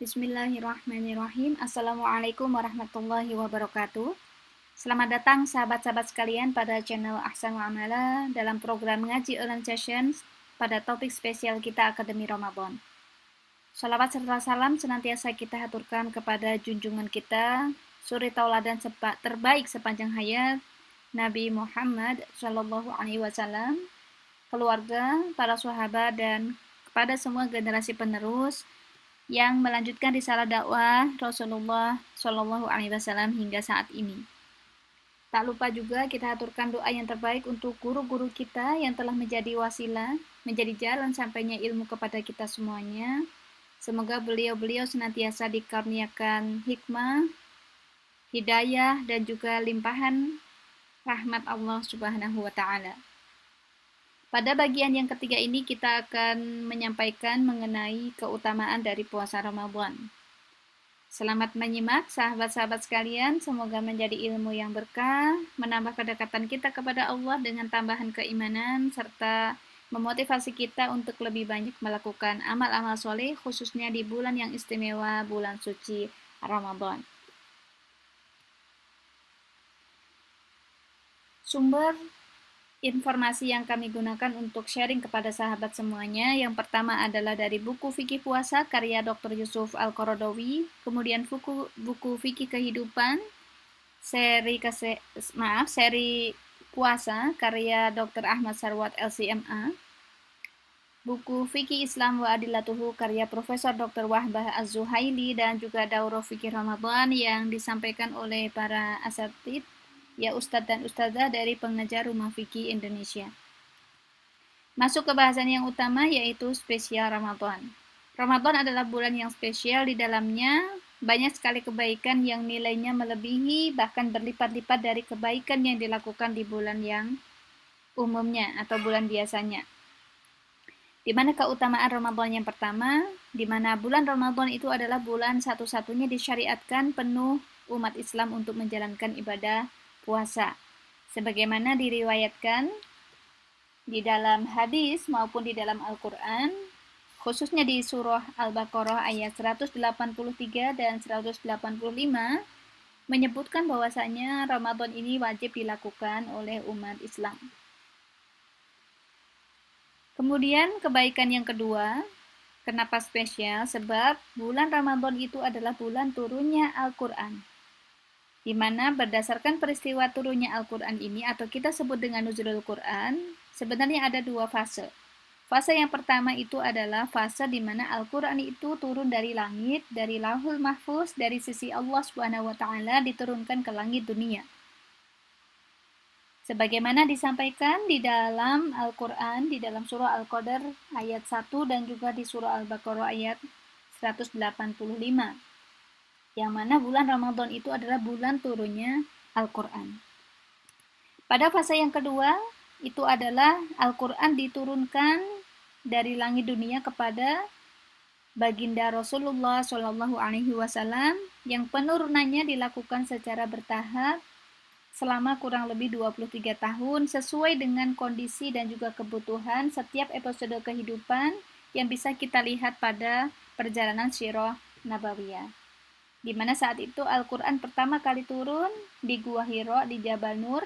Bismillahirrahmanirrahim. Assalamualaikum warahmatullahi wabarakatuh. Selamat datang sahabat-sahabat sekalian pada channel Ahsanul Amala dalam program Ngaji Online Sessions pada topik spesial kita Akademi Ramadan. Salawat serta salam senantiasa kita haturkan kepada junjungan kita, suri tauladan terbaik sepanjang hayat, Nabi Muhammad SAW, keluarga, para sahabat, dan kepada semua generasi penerus yang melanjutkan risalah dakwah Rasulullah Shallallahu Alaihi Wasallam hingga saat ini. Tak lupa juga kita aturkan doa yang terbaik untuk guru-guru kita yang telah menjadi wasilah, menjadi jalan sampainya ilmu kepada kita semuanya. Semoga beliau-beliau senantiasa dikaruniakan hikmah, hidayah, dan juga limpahan rahmat Allah Subhanahu wa Ta'ala. Pada bagian yang ketiga ini kita akan menyampaikan mengenai keutamaan dari puasa Ramadan. Selamat menyimak sahabat-sahabat sekalian, semoga menjadi ilmu yang berkah, menambah kedekatan kita kepada Allah dengan tambahan keimanan, serta memotivasi kita untuk lebih banyak melakukan amal-amal soleh, khususnya di bulan yang istimewa, bulan suci Ramadan. Sumber informasi yang kami gunakan untuk sharing kepada sahabat semuanya, yang pertama adalah dari buku Fikih Puasa karya Dr. Yusuf Al-Qaradawi, kemudian buku Fikih Kehidupan seri Puasa karya Dr. Ahmad Sarwat LCMA, buku Fikih Islam wa Adillatuhu karya Profesor Dr. Wahbah Az-Zuhaili, dan juga Daurah Fikih Ramadan yang disampaikan oleh para asatidz, ya Ustadz dan Ustadzah dari pengajar Rumah Fikih Indonesia. Masuk ke bahasan yang utama, yaitu spesial Ramadan. Ramadan adalah bulan yang spesial, di dalamnya banyak sekali kebaikan yang nilainya melebihi bahkan berlipat-lipat dari kebaikan yang dilakukan di bulan yang umumnya atau bulan biasanya. Di mana keutamaan Ramadan yang pertama, di mana bulan Ramadan itu adalah bulan satu-satunya disyariatkan penuh umat Islam untuk menjalankan ibadah puasa, sebagaimana diriwayatkan di dalam hadis maupun di dalam Al-Quran, khususnya di surah Al-Baqarah ayat 183 dan 185, menyebutkan bahwasanya Ramadan ini wajib dilakukan oleh umat Islam. Kemudian kebaikan yang kedua, kenapa spesial? Sebab bulan Ramadan itu adalah bulan turunnya Al-Quran, di mana berdasarkan peristiwa turunnya Al-Quran ini, atau kita sebut dengan Nuzulul Quran, sebenarnya ada dua fase. Fase yang pertama itu adalah fase di mana Al-Quran itu turun dari langit, dari Lauhul Mahfuz, dari sisi Allah Subhanahu wa Ta'ala, diturunkan ke langit dunia. Sebagaimana disampaikan di dalam Al-Quran, di dalam surah Al-Qadar ayat 1 dan juga di surah Al-Baqarah ayat 185. Yang mana bulan Ramadan itu adalah bulan turunnya Al-Quran. Pada fase yang kedua, itu adalah Al-Quran diturunkan dari langit dunia kepada baginda Rasulullah SAW, yang penurunannya dilakukan secara bertahap selama kurang lebih 23 tahun, sesuai dengan kondisi dan juga kebutuhan setiap episode kehidupan yang bisa kita lihat pada perjalanan Sirah Nabawiyah. Di mana saat itu Al-Quran pertama kali turun di Gua Hiro di Jabal Nur,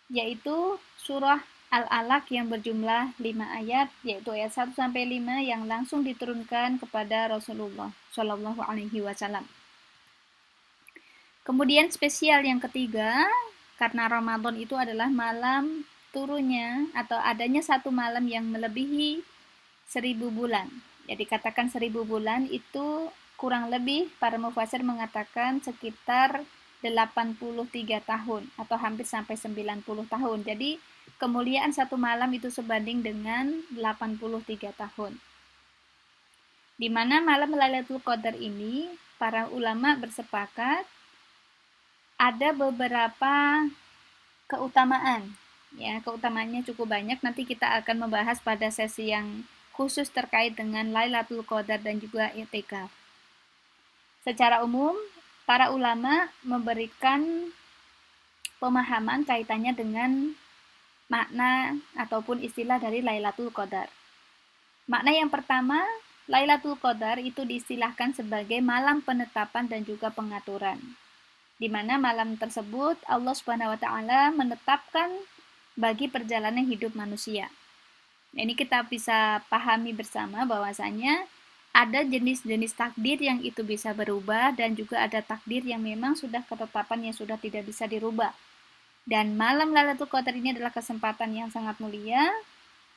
yaitu surah Al-Alaq yang berjumlah 5 ayat, yaitu ayat 1-5 yang langsung diturunkan kepada Rasulullah Shallallahu Alaihi Wasallam. Kemudian spesial yang ketiga, karena Ramadan itu adalah malam turunnya atau adanya satu malam yang melebihi 1000 bulan. Jadi katakan 1000 bulan itu kurang lebih para mufassir mengatakan sekitar 83 tahun atau hampir sampai 90 tahun. Jadi kemuliaan satu malam itu sebanding dengan 83 tahun. Di mana malam Lailatul Qadar ini para ulama bersepakat ada beberapa keutamaan. Ya, keutamaannya cukup banyak. Nanti kita akan membahas pada sesi yang khusus terkait dengan Lailatul Qadar dan juga i'tikaf. Secara umum, para ulama memberikan pemahaman kaitannya dengan makna ataupun istilah dari Lailatul Qadar. Makna yang pertama, Lailatul Qadar itu diistilahkan sebagai malam penetapan dan juga pengaturan. Di mana malam tersebut Allah Subhanahu wa taala menetapkan bagi perjalanan hidup manusia. Ini kita bisa pahami bersama bahwasanya ada jenis-jenis takdir yang itu bisa berubah dan juga ada takdir yang memang sudah ketetapan yang sudah tidak bisa dirubah. Dan malam Lailatul Qadar ini adalah kesempatan yang sangat mulia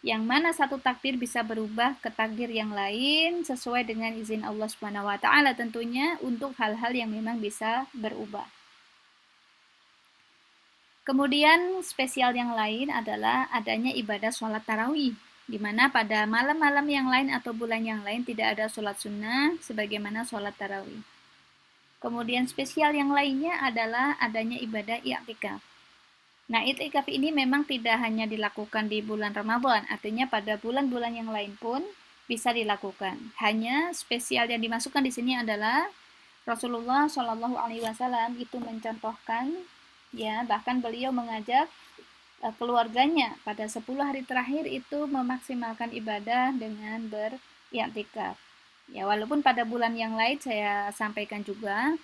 yang mana satu takdir bisa berubah ke takdir yang lain sesuai dengan izin Allah Subhanahu wa taala tentunya untuk hal-hal yang memang bisa berubah. Kemudian spesial yang lain adalah adanya ibadah sholat tarawih, di mana pada malam-malam yang lain atau bulan yang lain tidak ada sholat sunnah sebagaimana sholat tarawih. Kemudian spesial yang lainnya adalah adanya ibadah i'tikaf. Nah, i'tikaf ini memang tidak hanya dilakukan di bulan Ramadan, artinya pada bulan-bulan yang lain pun bisa dilakukan. Hanya spesial yang dimasukkan di sini adalah Rasulullah Shallallahu Alaihi Wasallam itu mencontohkan, ya bahkan beliau mengajak keluarganya pada 10 hari terakhir itu memaksimalkan ibadah dengan beriktikaf. Ya, walaupun pada bulan yang lain saya sampaikan juga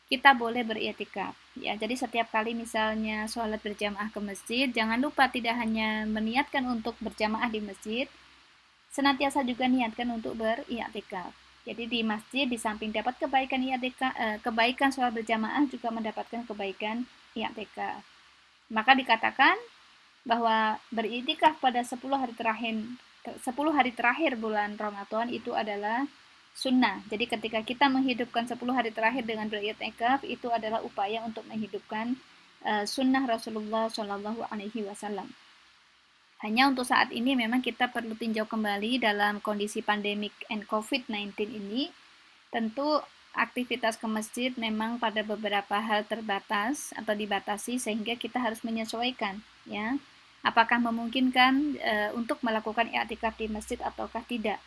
kita boleh beriktikaf. Ya, jadi setiap kali misalnya sholat berjamaah ke masjid, jangan lupa tidak hanya meniatkan untuk berjamaah di masjid, senantiasa juga niatkan untuk beriktikaf. Jadi di masjid di samping dapat kebaikan kebaikan sholat berjamaah juga mendapatkan kebaikan i'tikaf. Maka dikatakan bahwa beriktikaf pada 10 hari terakhir bulan Ramadan itu adalah sunnah. Jadi ketika kita menghidupkan 10 hari terakhir dengan beriktikaf itu adalah upaya untuk menghidupkan sunnah Rasulullah Shallallahu Alaihi Wasallam. Hanya untuk saat ini memang kita perlu tinjau kembali dalam kondisi pandemik and COVID-19 ini. Tentu aktivitas ke masjid memang pada beberapa hal terbatas atau dibatasi sehingga kita harus menyesuaikan, ya. Apakah memungkinkan untuk melakukan i'tikaf di masjid ataukah tidak.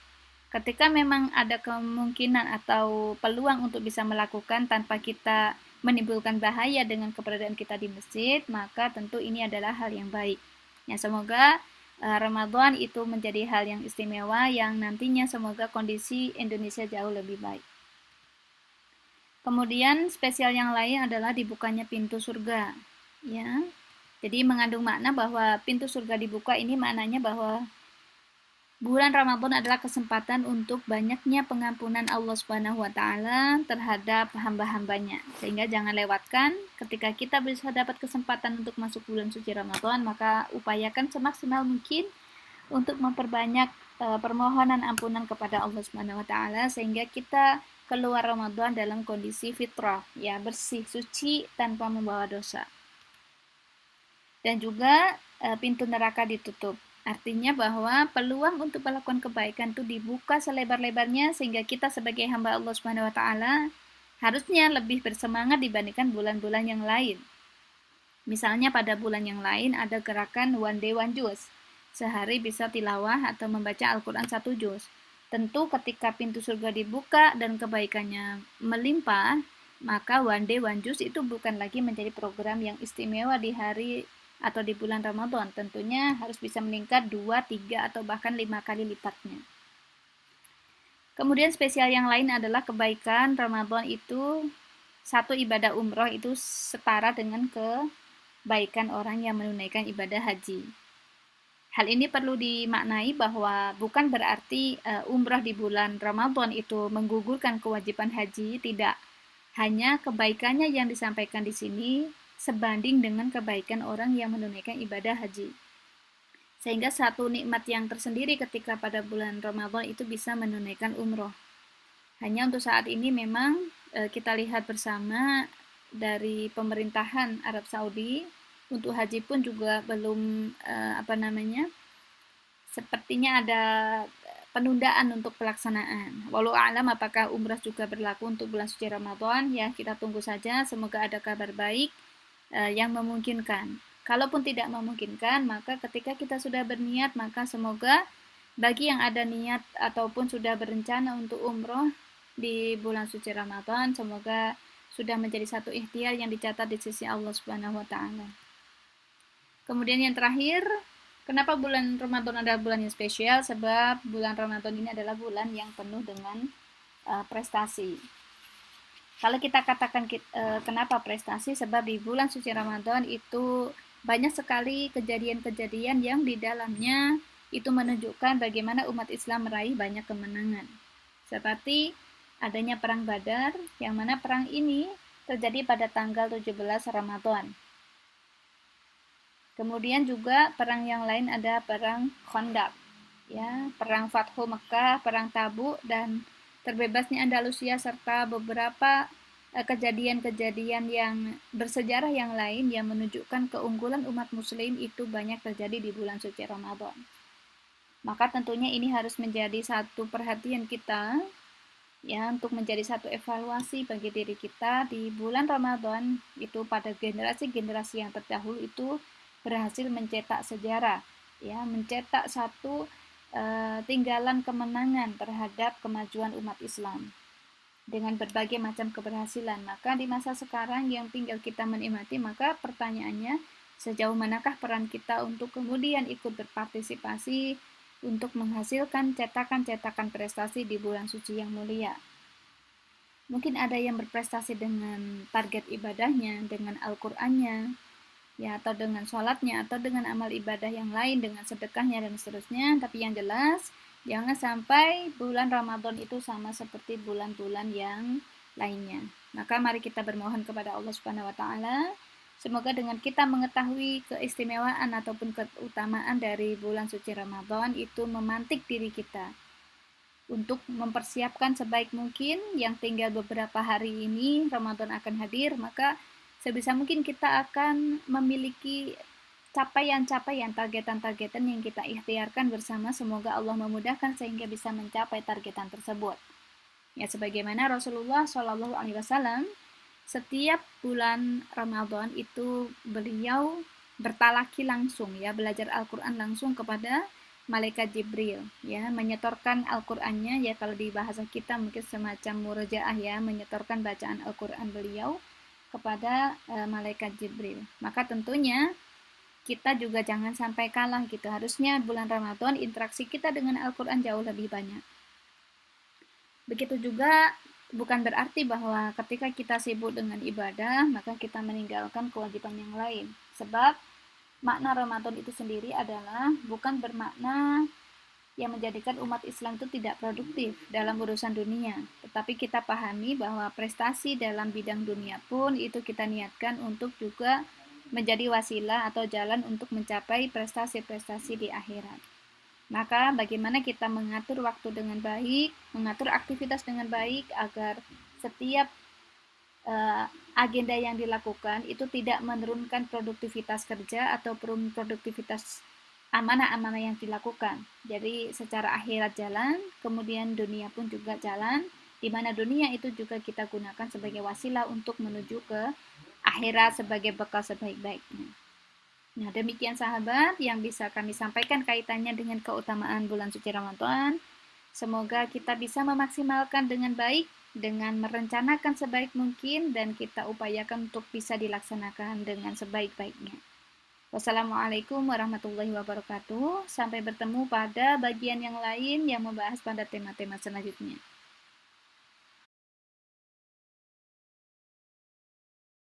Ketika memang ada kemungkinan atau peluang untuk bisa melakukan tanpa kita menimbulkan bahaya dengan keberadaan kita di masjid, maka tentu ini adalah hal yang baik. Ya, semoga Ramadan itu menjadi hal yang istimewa yang nantinya semoga kondisi Indonesia jauh lebih baik. Kemudian spesial yang lain adalah dibukanya pintu surga. Ya. Jadi mengandung makna bahwa pintu surga dibuka ini maknanya bahwa bulan Ramadan adalah kesempatan untuk banyaknya pengampunan Allah Subhanahu wa taala terhadap hamba-hambanya. Sehingga jangan lewatkan ketika kita bisa dapat kesempatan untuk masuk bulan suci Ramadan, maka upayakan semaksimal mungkin untuk memperbanyak permohonan ampunan kepada Allah Subhanahu wa taala sehingga kita keluar Ramadan dalam kondisi fitrah, ya bersih, suci tanpa membawa dosa. Dan juga pintu neraka ditutup. Artinya bahwa peluang untuk melakukan kebaikan itu dibuka selebar-lebarnya sehingga kita sebagai hamba Allah Subhanahu wa taala harusnya lebih bersemangat dibandingkan bulan-bulan yang lain. Misalnya pada bulan yang lain ada gerakan one day one juz. Sehari bisa tilawah atau membaca Al-Qur'an 1 juz. Tentu ketika pintu surga dibuka dan kebaikannya melimpah, maka one day one juz itu bukan lagi menjadi program yang istimewa di hari atau di bulan Ramadan, tentunya harus bisa meningkat 2, 3, atau bahkan 5 kali lipatnya. Kemudian spesial yang lain adalah kebaikan Ramadan itu, satu ibadah umroh itu setara dengan kebaikan orang yang menunaikan ibadah haji. Hal ini perlu dimaknai bahwa bukan berarti umroh di bulan Ramadan itu menggugurkan kewajiban haji, tidak. Hanya kebaikannya yang disampaikan di sini sebanding dengan kebaikan orang yang menunaikan ibadah haji. Sehingga satu nikmat yang tersendiri ketika pada bulan Ramadan itu bisa menunaikan umroh. Hanya untuk saat ini memang kita lihat bersama dari pemerintahan Arab Saudi untuk haji pun juga belum sepertinya ada penundaan untuk pelaksanaan. Walau a'lam apakah umrah juga berlaku untuk bulan suci Ramadan, ya kita tunggu saja, semoga ada kabar baik yang memungkinkan. Kalaupun tidak memungkinkan, maka ketika kita sudah berniat, maka semoga bagi yang ada niat ataupun sudah berencana untuk umroh di bulan suci Ramadan, semoga sudah menjadi satu ikhtiar yang dicatat di sisi Allah Subhanahu wa taala. Kemudian yang terakhir, Kenapa bulan Ramadan adalah bulan yang spesial? Sebab bulan Ramadan ini adalah bulan yang penuh dengan prestasi. Kalau kita katakan kenapa prestasi, sebab di bulan suci Ramadan itu banyak sekali kejadian-kejadian yang di dalamnya itu menunjukkan bagaimana umat Islam meraih banyak kemenangan. Seperti adanya perang Badar, yang mana perang ini terjadi pada tanggal 17 Ramadan. Kemudian juga perang yang lain ada perang Khandaq, ya, perang Fathu Mekah, perang Tabuk, dan terbebasnya Andalusia serta beberapa kejadian-kejadian yang bersejarah yang lain yang menunjukkan keunggulan umat muslim itu banyak terjadi di bulan suci Ramadan. Maka tentunya ini harus menjadi satu perhatian kita, ya, untuk menjadi satu evaluasi bagi diri kita di bulan Ramadan itu pada generasi-generasi yang terdahulu itu berhasil mencetak sejarah, ya, mencetak satu tinggalan kemenangan terhadap kemajuan umat Islam dengan berbagai macam keberhasilan. Maka di masa sekarang yang tinggal kita menikmati, maka pertanyaannya sejauh manakah peran kita untuk kemudian ikut berpartisipasi untuk menghasilkan cetakan-cetakan prestasi di bulan suci yang mulia. Mungkin ada yang berprestasi dengan target ibadahnya, dengan Al-Qur'annya, ya, atau dengan sholatnya, atau dengan amal ibadah yang lain, dengan sedekahnya dan seterusnya. Tapi yang jelas jangan sampai bulan Ramadan itu sama seperti bulan-bulan yang lainnya. Maka mari kita bermohon kepada Allah Subhanahu wa taala, semoga dengan kita mengetahui keistimewaan ataupun keutamaan dari bulan suci Ramadan itu memantik diri kita untuk mempersiapkan sebaik mungkin yang tinggal beberapa hari ini Ramadan akan hadir. Maka sebisa mungkin kita akan memiliki capaian-capaian, targetan-targetan yang kita ikhtiarkan bersama. Semoga Allah memudahkan sehingga bisa mencapai targetan tersebut. Ya, sebagaimana Rasulullah Shallallahu Alaihi Wasallam setiap bulan Ramadan itu beliau bertalaki langsung, ya, belajar Al-Quran langsung kepada malaikat Jibril, ya, menyetorkan Al-Qur'annya, ya, kalau di bahasa kita mungkin semacam murojaah, ya, menyetorkan bacaan Al-Qur'an beliau kepada malaikat Jibril. Maka tentunya kita juga jangan sampai kalah gitu. Harusnya bulan Ramadan interaksi kita dengan Al-Qur'an jauh lebih banyak. Begitu juga bukan berarti bahwa ketika kita sibuk dengan ibadah maka kita meninggalkan kewajiban yang lain. Sebab makna Ramadan itu sendiri adalah bukan bermakna yang menjadikan umat Islam itu tidak produktif dalam urusan dunia. Tetapi kita pahami bahwa prestasi dalam bidang dunia pun itu kita niatkan untuk juga menjadi wasilah atau jalan untuk mencapai prestasi-prestasi di akhirat. Maka bagaimana kita mengatur waktu dengan baik, mengatur aktivitas dengan baik agar setiap agenda yang dilakukan itu tidak menurunkan produktivitas kerja atau produktivitas amanah-amanah yang dilakukan. Jadi secara akhirat jalan, kemudian dunia pun juga jalan, di mana dunia itu juga kita gunakan sebagai wasilah untuk menuju ke akhirat sebagai bekal sebaik-baiknya. Nah, demikian sahabat yang bisa kami sampaikan kaitannya dengan keutamaan bulan suci Ramadan. Semoga kita bisa memaksimalkan dengan baik, dengan merencanakan sebaik mungkin, dan kita upayakan untuk bisa dilaksanakan dengan sebaik-baiknya. Wassalamualaikum warahmatullahi wabarakatuh. Sampai bertemu pada bagian yang lain yang membahas pada tema-tema selanjutnya.